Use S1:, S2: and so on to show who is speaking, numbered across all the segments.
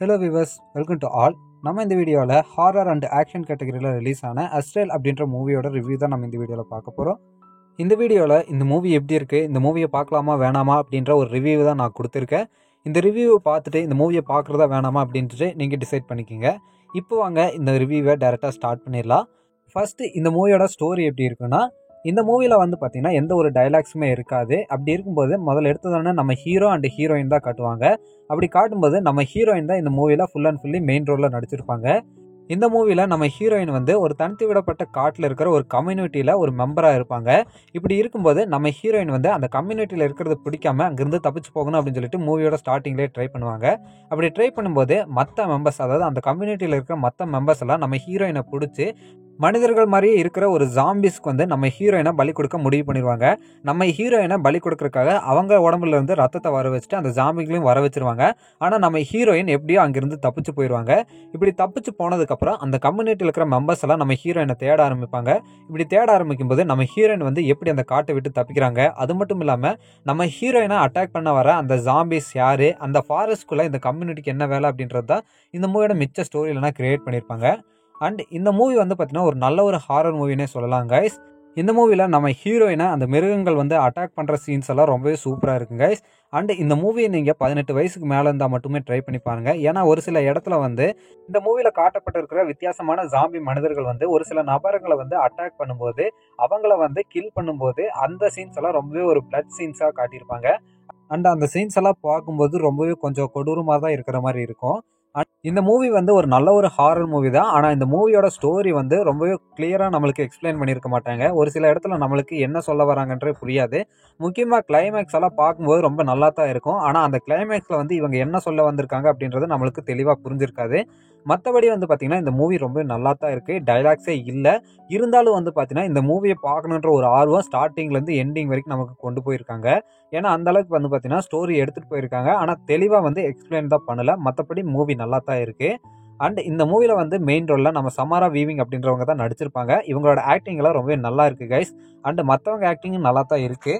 S1: Hello viewers, welcome to all. நம்ம இந்த வீடியோவில் ஹாரர் அண்ட் ஆக்ஷன் கேட்டகரியில் ரிலீஸ் ஆன அஸ்ட்ரேல் அப்படின்ற மூவியோட ரிவ்யூ தான் நம்ம இந்த வீடியோவில் பார்க்க போகிறோம். இந்த வீடியோவில் இந்த மூவி எப்படி இருக்குது, இந்த மூவியை பார்க்கலாமா வேணாமா அப்படின்ற ஒரு ரிவ்யூ தான் நான் கொடுத்துருக்கேன். இந்த ரிவ்யூவை பார்த்துட்டு இந்த மூவியை பார்க்குறதா வேணாமா அப்படின்ட்டு நீங்கள் டிசைட் பண்ணிக்கோங்க. இப்போ வாங்க இந்த ரிவ்யூவை டேரெக்டாக ஸ்டார்ட் பண்ணிடலாம். ஃபஸ்ட்டு இந்த மூவியோட ஸ்டோரி எப்படி இருக்குன்னா, இந்த மூவியில் வந்து பார்த்திங்கன்னா எந்த ஒரு டைலாக்ஸுமே இருக்காது. அப்படி இருக்கும்போது முதல்ல எடுத்ததானே நம்ம ஹீரோ அண்ட் ஹீரோயின் தான் காட்டுவாங்க. அப்படி காட்டும்போது நம்ம ஹீரோயின் தான் இந்த மூவியில் ஃபுல் அண்ட் ஃபுல்லி மெயின் ரோலில் நடிச்சிருப்பாங்க. இந்த மூவியில் நம்ம ஹீரோயின் வந்து ஒரு தனித்து விடப்பட்ட காட்டில் இருக்கிற ஒரு கம்யூனிட்டியில் ஒரு மெம்பராக இருப்பாங்க. இப்படி இருக்கும்போது நம்ம ஹீரோயின் வந்து அந்த கம்யூனிட்டியில் இருக்கிறது பிடிக்காம அங்கேருந்து தப்பிச்சு போகணும் அப்படின்னு சொல்லிட்டு மூவியோட ஸ்டார்டிங்லேயே ட்ரை பண்ணுவாங்க. அப்படி ட்ரை பண்ணும்போது மற்ற மெம்பர்ஸ், அதாவது அந்த கம்யூனிட்டியில் இருக்கிற மற்ற மெம்பர்ஸ் எல்லாம் நம்ம ஹீரோயினை பிடிச்சி மனிதர்கள் மாதிரியே இருக்கிற ஒரு ஜாம்பிஸ்க்கு வந்து நம்ம ஹீரோயினை பலி கொடுக்க முடிவு பண்ணிடுவாங்க. நம்ம ஹீரோயினை பலி கொடுக்கறதுக்காக அவங்க உடம்புல இருந்து ரத்தத்தை வர வச்சுட்டு அந்த ஜாம்பிகளையும் வர வச்சிருவாங்க. ஆனால் நம்ம ஹீரோயின் எப்படியோ அங்கிருந்து தப்பிச்சு போயிடுவாங்க. இப்படி தப்பிச்சு போனதுக்கப்புறம் அந்த கம்யூனிட்டியில் இருக்கிற மெம்பர்ஸ் எல்லாம் நம்ம ஹீரோயினை தேட ஆரம்பிப்பாங்க. இப்படி தேட ஆரம்பிக்கும் போது நம்ம ஹீரோயின் வந்து எப்படி அந்த காட்டை விட்டு தப்பிக்கிறாங்க, அது மட்டும் இல்லாமல் நம்ம ஹீரோயினை அட்டாக் பண்ண வர அந்த ஜாம்பிஸ் யாரு, அந்த ஃபாரஸ்ட்குள்ளே இந்த கம்யூனிட்டிக்கு என்ன வேலை அப்படின்றது தான் இந்த மூவியோட மிச்ச ஸ்டோரியிலனா கிரியேட் பண்ணியிருப்பாங்க. அண்ட் இந்த மூவி வந்து பார்த்தீங்கன்னா ஒரு நல்ல ஒரு ஹாரர் மூவினே சொல்லலாம் கைஸ். இந்த மூவியில் நம்ம ஹீரோயினை அந்த மிருகங்கள் வந்து அட்டாக் பண்ணுற சீன்ஸ் எல்லாம் ரொம்பவே சூப்பராக இருக்குங்க கைஸ். அண்ட் இந்த மூவியை நீங்கள் 18 வயசுக்கு மேலே இருந்தால் மட்டுமே ட்ரை பண்ணி பாருங்கள். ஏன்னா ஒரு சில இடத்துல வந்து இந்த மூவியில் காட்டப்பட்டிருக்கிற வித்தியாசமான ஜாம்பி மனிதர்கள் வந்து ஒரு சில நபர்களை வந்து அட்டாக் பண்ணும்போது அவங்கள வந்து கில் பண்ணும்போது அந்த சீன்ஸ் எல்லாம் ரொம்பவே ஒரு பிளட் சீன்ஸாக காட்டியிருப்பாங்க. அண்ட் அந்த சீன்ஸ் எல்லாம் பார்க்கும்போது ரொம்பவே கொஞ்சம் கொடூரமாக தான் இருக்கிற மாதிரி இருக்கும். இந்த மூவி வந்து ஒரு நல்ல ஒரு ஹாரர் மூவி தான். ஆனால் இந்த மூவியோட ஸ்டோரி வந்து ரொம்பவே கிளியராக நம்மளுக்கு எக்ஸ்பிளைன் பண்ணியிருக்க மாட்டாங்க. ஒரு சில இடத்துல நம்மளுக்கு என்ன சொல்ல வராங்கன்றே புரியாது. முக்கியமாக கிளைமேக்ஸ் எல்லாம் பார்க்கும்போது ரொம்ப நல்லா தான் இருக்கும். ஆனால் அந்த கிளைமேக்ஸில் வந்து இவங்க என்ன சொல்ல வந்திருக்காங்க அப்படின்றது நம்மளுக்கு தெளிவாக புரிஞ்சிருக்காது. மற்றபடி வந்து பார்த்திங்கன்னா இந்த மூவி ரொம்ப நல்லா தான் இருக்குது. டைலாக்ஸே இல்லை. இருந்தாலும் வந்து பார்த்திங்கன்னா இந்த மூவியை பார்க்கணுன்ற ஒரு ஆர்வம் ஸ்டார்டிங்லேருந்து எண்டிங் வரைக்கும் நமக்கு கொண்டு போயிருக்காங்க. ஏன்னா அந்தளவுக்கு வந்து பார்த்திங்கன்னா ஸ்டோரி எடுத்துகிட்டு போயிருக்காங்க. ஆனால் தெளிவாக வந்து எக்ஸ்பிளைன் தான் பண்ணலை. மற்றபடி மூவி நல்லா தான் இருக்குது. அண்ட் இந்த மூவியில் வந்து மெயின் ரோலில் நம்ம சமாரா வீவிங் அப்படின்றவங்க தான் நடிச்சிருப்பாங்க. இவங்களோட ஆக்டிங்லாம் ரொம்பவே நல்லா இருக்குது கைஸ். அண்ட் மற்றவங்க ஆக்டிங்கும் நல்லா தான் இருக்குது.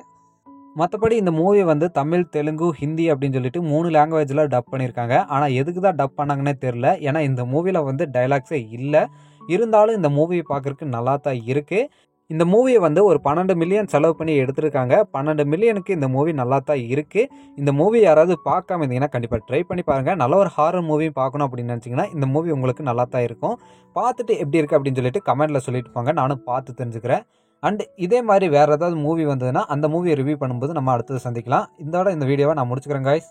S1: மற்றபடி இந்த மூவி வந்து தமிழ், தெலுங்கு, ஹிந்தி அப்படின்னு சொல்லிட்டு 3 லாங்குவேஜில் டப் பண்ணியிருக்காங்க. ஆனால் எதுக்கு தான் டப் பண்ணாங்கன்னே தெரில. ஏன்னா இந்த மூவியில் வந்து டைலாக்ஸே இல்லை. இருந்தாலும் இந்த மூவியை பார்க்குறதுக்கு நல்லா தான் இருக்குது. இந்த மூவியை வந்து ஒரு 12 மில்லியன் செலவு பண்ணி எடுத்திருக்காங்க. 12 மில்லியனுக்கு இந்த மூவி நல்லா தான் இருக்குது. இந்த மூவி யாராவது பார்க்காம இருந்தீங்கன்னா கண்டிப்பாக ட்ரை பண்ணி பாருங்கள். நல்ல ஒரு ஹாரர் மூவி பார்க்கணும் அப்படின்னு நினச்சிங்கன்னா இந்த மூவி உங்களுக்கு நல்லா தான் இருக்கும். பார்த்துட்டு எப்படி இருக்குது அப்படின்னு சொல்லிட்டு கமெண்ட்டில் சொல்லிட்டு போங்க. நானும் பார்த்து தெரிஞ்சுக்கிறேன். அண்ட் இதே மாதிரி வேறு ஏதாவது மூவி வந்ததுன்னா அந்த மூவியை ரிவ்யூ பண்ணும்போது நம்ம அடுத்தது சந்திக்கலாம். இந்த வீடியோவை நான் முடிச்சுக்கிறேன் கைஸ்.